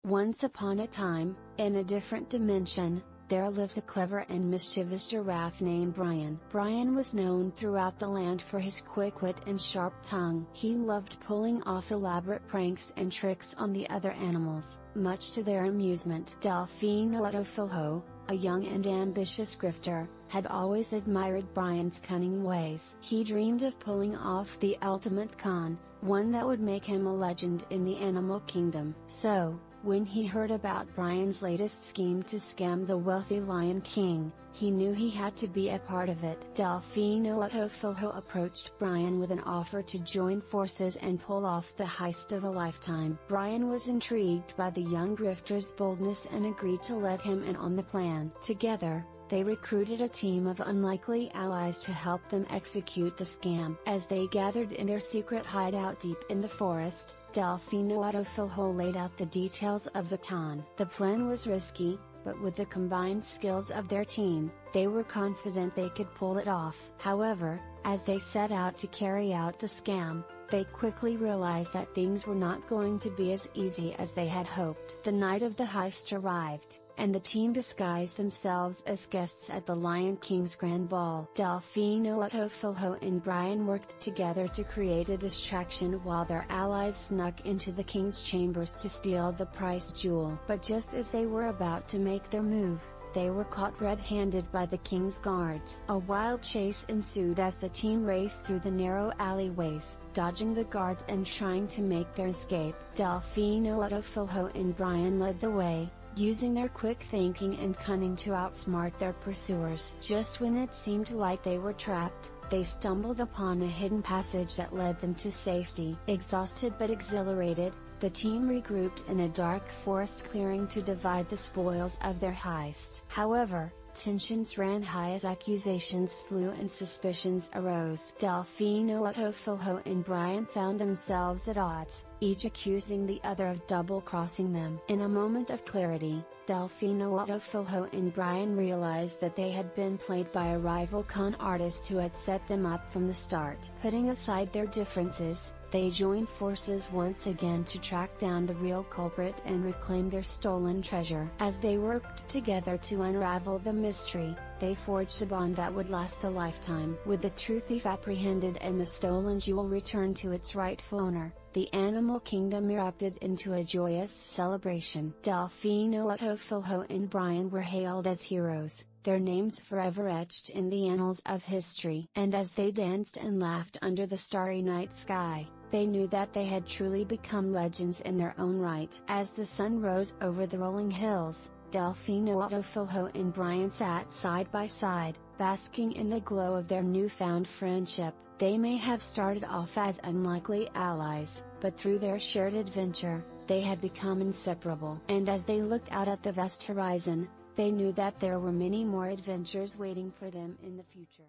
Once upon a time, in a different dimension, there lived a clever and mischievous giraffe named Brian. Brian was known throughout the land for his quick wit and sharp tongue. He loved pulling off elaborate pranks and tricks on the other animals, much to their amusement. Delfino Filho, a young and ambitious grifter, had always admired Brian's cunning ways. He dreamed of pulling off the ultimate con, one that would make him a legend in the animal kingdom. So, when he heard about Brian's latest scheme to scam the wealthy Lion King, he knew he had to be a part of it. Delfino Filho approached Brian with an offer to join forces and pull off the heist of a lifetime. Brian was intrigued by the young grifter's boldness and agreed to let him in on the plan. Together, they recruited a team of unlikely allies to help them execute the scam. As they gathered in their secret hideout deep in the forest, Delfino Filho laid out the details of the con. The plan was risky, but with the combined skills of their team, they were confident they could pull it off. However, as they set out to carry out the scam, they quickly realized that things were not going to be as easy as they had hoped. The night of the heist arrived, and the team disguised themselves as guests at the Lion King's grand ball. Delfino Filho and Brian worked together to create a distraction while their allies snuck into the king's chambers to steal the prize jewel. But just as they were about to make their move, they were caught red-handed by the king's guards. A wild chase ensued as the team raced through the narrow alleyways, dodging the guards and trying to make their escape. Delfino Filho and Brian led the way, using their quick thinking and cunning to outsmart their pursuers. Just when it seemed like they were trapped, they stumbled upon a hidden passage that led them to safety. Exhausted but exhilarated, the team regrouped in a dark forest clearing to divide the spoils of their heist. However, tensions ran high as accusations flew and suspicions arose. Delfino Filho and Brian found themselves at odds, each accusing the other of double-crossing them. In a moment of clarity, Delfino Filho and Brian realized that they had been played by a rival con artist who had set them up from the start. Putting aside their differences, they joined forces once again to track down the real culprit and reclaim their stolen treasure. As they worked together to unravel the mystery, they forged a bond that would last a lifetime. With the true thief apprehended and the stolen jewel returned to its rightful owner, the animal kingdom erupted into a joyous celebration. Delfino Filho and Brian were hailed as heroes, their names forever etched in the annals of history. And as they danced and laughed under the starry night sky, they knew that they had truly become legends in their own right. As the sun rose over the rolling hills, Delfino Filho and Brian sat side by side, basking in the glow of their newfound friendship. They may have started off as unlikely allies, but through their shared adventure, they had become inseparable. And as they looked out at the vast horizon, they knew that there were many more adventures waiting for them in the future.